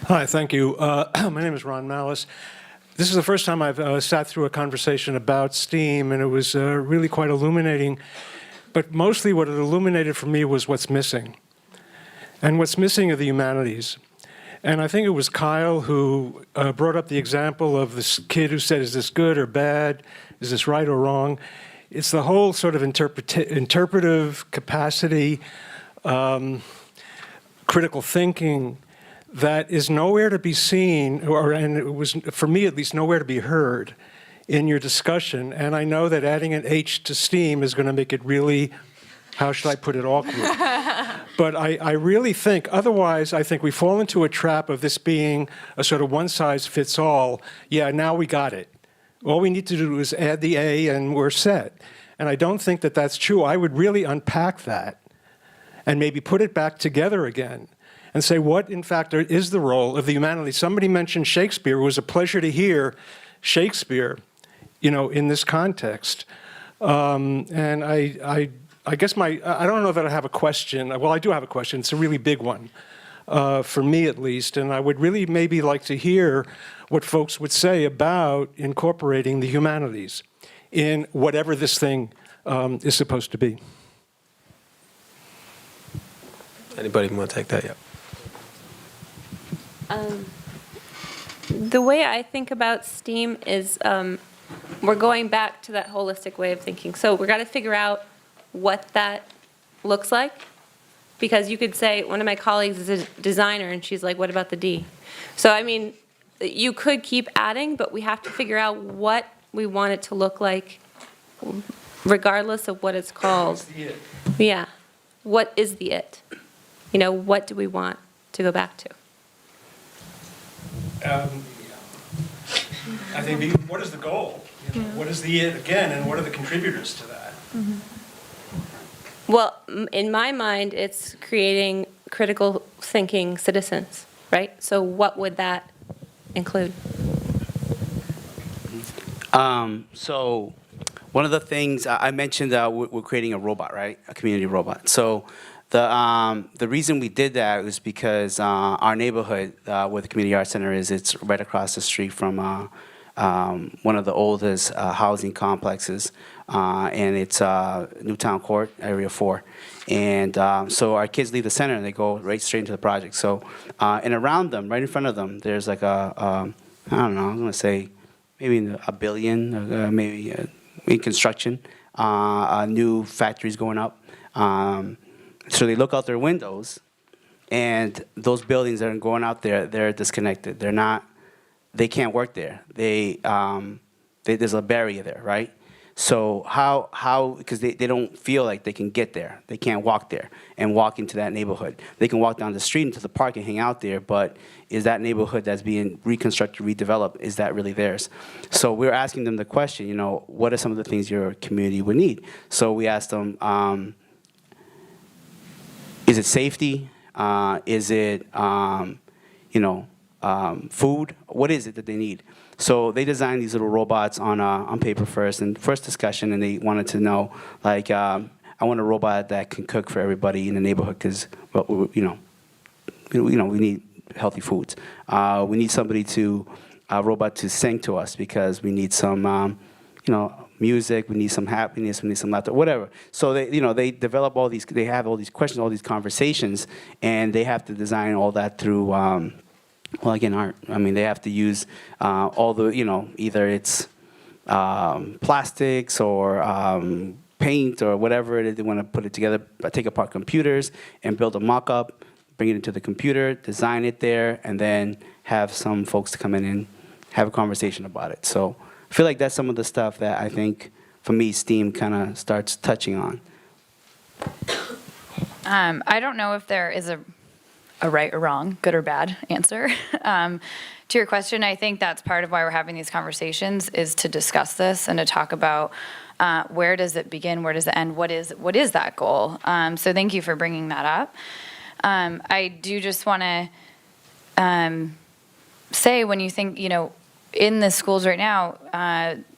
Hi, thank you. My name is Ron Malice. This is the first time I've sat through a conversation about STEAM, and it was really quite illuminating. But mostly what it illuminated for me was what's missing. And what's missing are the humanities. And I think it was Kyle who brought up the example of this kid who said, is this good or bad? Is this right or wrong? It's the whole sort of interpretive capacity, critical thinking, that is nowhere to be seen, and it was, for me at least, nowhere to be heard in your discussion. And I know that adding an H to STEAM is going to make it really, how should I put it, awkward. But I really think, otherwise, I think we fall into a trap of this being a sort of one-size-fits-all. Yeah, now we got it. All we need to do is add the A and we're set. And I don't think that that's true. I would really unpack that and maybe put it back together again and say what, in fact, is the role of the humanities. Somebody mentioned Shakespeare. It was a pleasure to hear Shakespeare, in this context. And I guess I don't know that I have a question. Well, I do have a question. It's a really big one, for me at least. And I would really maybe like to hear what folks would say about incorporating the humanities in whatever this thing is supposed to be. anybody want to take that? Yeah. The way I think about STEAM is we're going back to that holistic way of thinking. So we've got to figure out what that looks like. Because you could say, one of my colleagues is a designer, and she's like, what about the D? So, I mean, you could keep adding, but we have to figure out what we want it to look like, regardless of what it's called. What's the it? Yeah. What is the it? You know, what do we want to go back to? I think, what is the goal? You know, what is the it again, and what are the contributors to that? Mm-hmm. Well, in my mind, it's creating critical thinking citizens, right? So what would that include? So one of the things I mentioned, we're creating a robot, right? A community robot. So the reason we did that was because our neighborhood, where the Community Arts Center is, it's right across the street from one of the oldest housing complexes, and it's Newtown Court, Area 4. And so our kids leave the center and they go right straight into the project. So, and around them, right in front of them, there's like I don't know, I'm going to say maybe $1 billion, maybe in construction, new factories going up. So they look out their windows, and those buildings that are going out there, they're disconnected. They can't work there. There's a barrier there, right? So how because they don't feel like they can get there. They can't walk there and walk into that neighborhood. They can walk down the street into the park and hang out there, but is that neighborhood that's being reconstructed, redeveloped, is that really theirs? So we're asking them the question, what are some of the things your community would need? So we asked them, is it safety? Is it food. What is it that they need? So they designed these little robots on paper first, and first discussion, and they wanted to know, like, I want a robot that can cook for everybody in the neighborhood because, well, we need healthy foods. We need a robot to sing to us because we need some, music. We need some happiness. We need some laughter. Whatever. So they develop all these. They have all these questions, all these conversations, and they have to design all that through. Well, again, art. I mean, they have to use all the, either it's plastics or paint or whatever it is. They want to put it together, take apart computers and build a mock-up, bring it into the computer, design it there, and then have some folks to come in and have a conversation about it. So I feel like that's some of the stuff that I think, for me, STEAM kind of starts touching on. I don't know if there is a right or wrong, good or bad answer. To your question, I think that's part of why we're having these conversations, is to discuss this and to talk about where does it begin, where does it end, what is that goal? So thank you for bringing that up. I do just want to say, when you think, in the schools right now,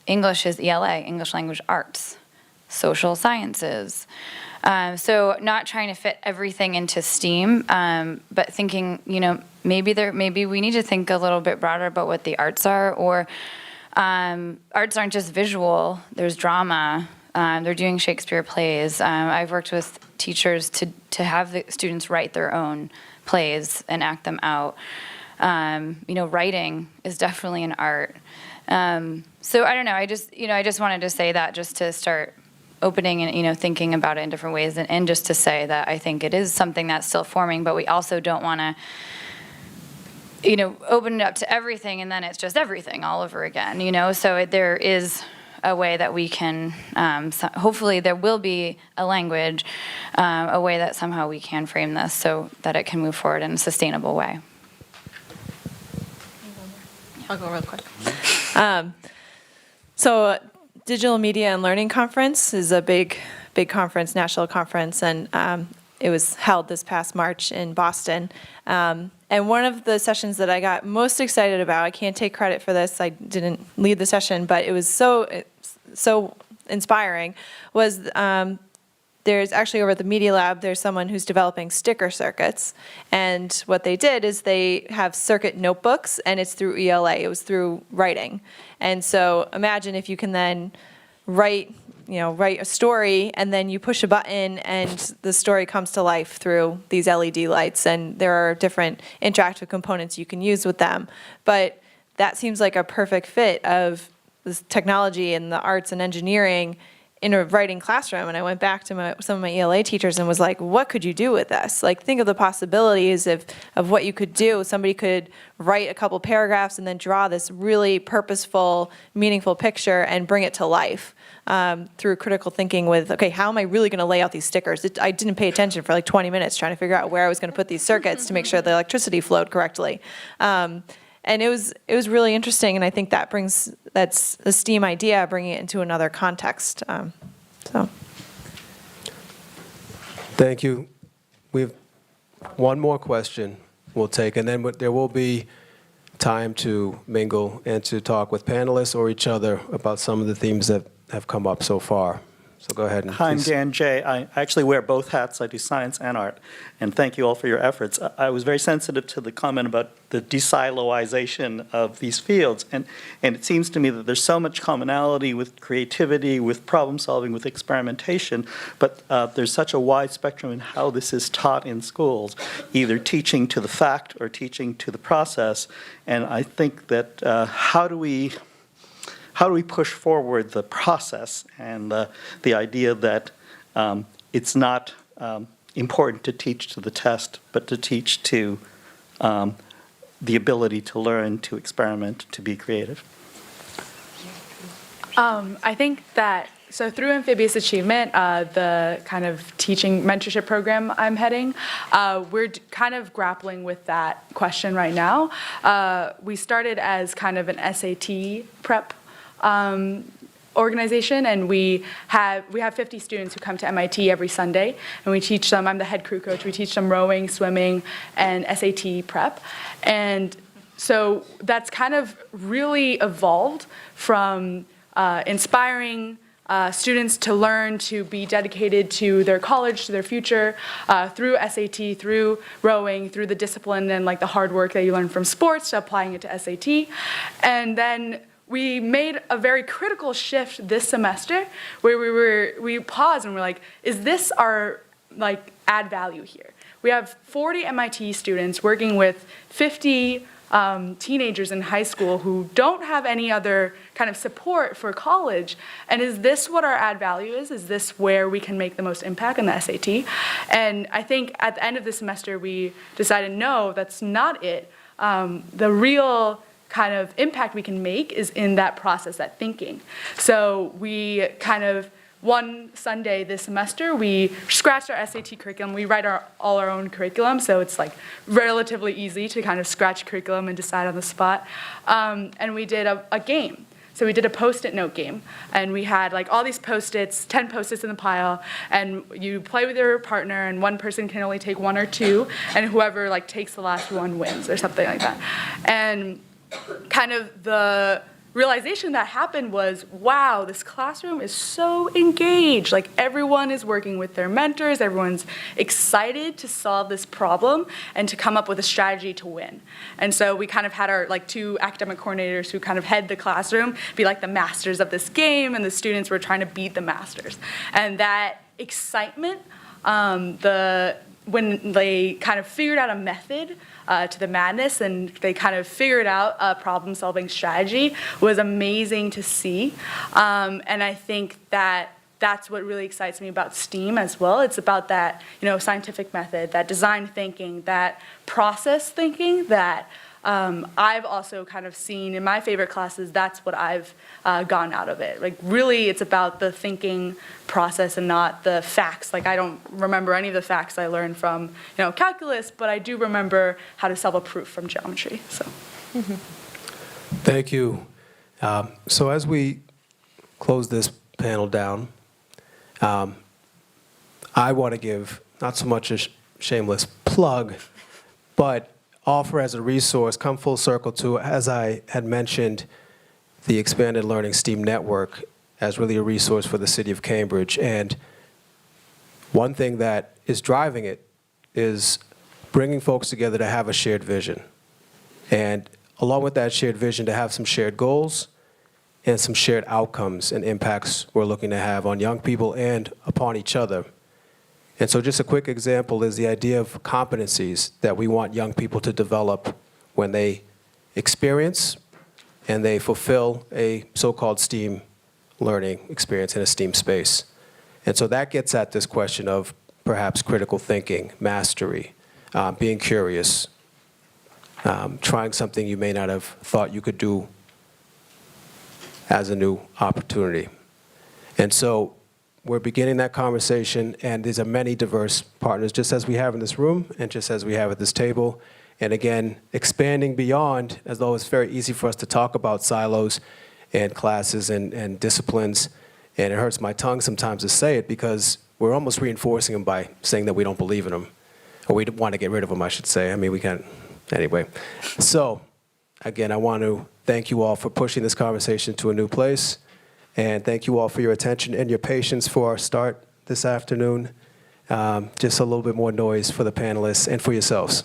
English is ELA, English Language Arts, social sciences. So not trying to fit everything into STEAM, but thinking, maybe we need to think a little bit broader about what the arts are, or arts aren't just visual. There's drama. They're doing Shakespeare plays. I've worked with teachers to have the students write their own plays and act them out. Writing is definitely an art. So I don't know. I just wanted to say that, just to start opening and thinking about it in different ways, and just to say that I think it is something that's still forming, but we also don't want to open it up to everything and then it's just everything all over again. So there is a way that we can hopefully there will be a language, a way that somehow we can frame this so that it can move forward in a sustainable way. I'll go real quick. So Digital Media and Learning Conference is a big conference, national conference, and it was held this past March in Boston. And one of the sessions that I got most excited about, I can't take credit for this, I didn't lead the session, but it was so inspiring, was there's actually, over at the Media Lab, there's someone who's developing sticker circuits. And what they did is they have circuit notebooks, and it's through ELA. It was through writing. And so imagine if you can then write a story, and then you push a button, and the story comes to life through these LED lights. And there are different interactive components you can use with them. But that seems like a perfect fit of this technology and the arts and engineering in a writing classroom. And I went back to some of my ELA teachers and was like, what could you do with this? Like, think of the possibilities of what you could do. Somebody could write a couple paragraphs and then draw this really purposeful, meaningful picture and bring it to life through critical thinking with, okay, how am I really going to lay out these stickers? I didn't pay attention for like 20 minutes trying to figure out where I was going to put these circuits to make sure the electricity flowed correctly. And it was really interesting, and I think that's the STEAM idea, bringing it into another context. Thank you. We have one more question we'll take, and then there will be time to mingle and to talk with panelists or each other about some of the themes that have come up so far. So go ahead and Hi, I'm please. Dan Jay. I actually wear both hats. I do science and art. And thank you all for your efforts. I was very sensitive to the comment about the desiloization of these fields. And it seems to me that there's so much commonality with creativity, with problem solving, with experimentation, but there's such a wide spectrum in how this is taught in schools, either teaching to the fact or teaching to the process. And I think that how do we push forward the process and the idea that it's not important to teach to the test, but to teach to the ability to learn, to experiment, to be creative? I think that, so through Amphibious Achievement, the kind of teaching mentorship program I'm heading, we're kind of grappling with that question right now. We started as kind of an SAT prep organization, and we have 50 students who come to MIT every Sunday, and we teach them. I'm the head crew coach. We teach them rowing, swimming, and SAT prep, and so that's kind of really evolved from inspiring students to learn to be dedicated to their college, to their future, through SAT, through rowing, through the discipline and like the hard work that you learn from sports, to applying it to SAT. And then we made a very critical shift this semester where we paused and we're like, is this our like add value here? We have 40 MIT students working with 50 teenagers in high school who don't have any other kind of support for college. And is this what our add value is? Is this where we can make the most impact in the SAT? And I think at the end of the semester, we decided, no, that's not it. The real kind of impact we can make is in that process, that thinking. So we kind of, one Sunday this semester, we scratched our SAT curriculum. We write all our own curriculum, so it's like relatively easy to kind of scratch curriculum and decide on the spot. And we did a game. So we did a Post-it note game, and we had like all these Post-its, 10 Post-its in the pile, and you play with your partner, and one person can only take one or two, and whoever like takes the last one wins or something like that. And kind of the realization that happened was, wow, this classroom is so engaged. Like everyone is working with their mentors, everyone's excited to solve this problem and to come up with a strategy to win. And so we kind of had our like 2 academic coordinators who kind of head the classroom, be like the masters of this game, and the students were trying to beat the masters. And that excitement, when they kind of figured out a method to the madness and they kind of figured out a problem-solving strategy was amazing to see. And I think that that's what really excites me about STEAM as well. It's about that, scientific method, that design thinking, that process thinking that I've also kind of seen in my favorite classes. That's what I've gotten out of it. Like really, it's about the thinking process and not the facts. Like I don't remember any of the facts I learned from calculus, but I do remember how to solve a proof from geometry. So, Thank you. So as we close this panel down, I want to give not so much a shameless plug, but offer as a resource, come full circle to, as I had mentioned, the Expanded Learning STEAM Network as really a resource for the city of Cambridge. And one thing that is driving it is bringing folks together to have a shared vision. And along with that shared vision, to have some shared goals and some shared outcomes and impacts we're looking to have on young people and upon each other. And so just a quick example is the idea of competencies that we want young people to develop when they experience and they fulfill a so-called STEAM learning experience in a STEAM space. And so that gets at this question of perhaps critical thinking, mastery, being curious, trying something you may not have thought you could do as a new opportunity. And so we're beginning that conversation, and these are many diverse partners, just as we have in this room and just as we have at this table. And again, expanding beyond, as though it's very easy for us to talk about silos and classes and disciplines. And it hurts my tongue sometimes to say it because we're almost reinforcing them by saying that we don't believe in them. Or we want to get rid of them, I should say. I mean, we can't, anyway. So, again, I want to thank you all for pushing this conversation to a new place. And thank you all for your attention and your patience for our start this afternoon. Just a little bit more noise for the panelists and for yourselves.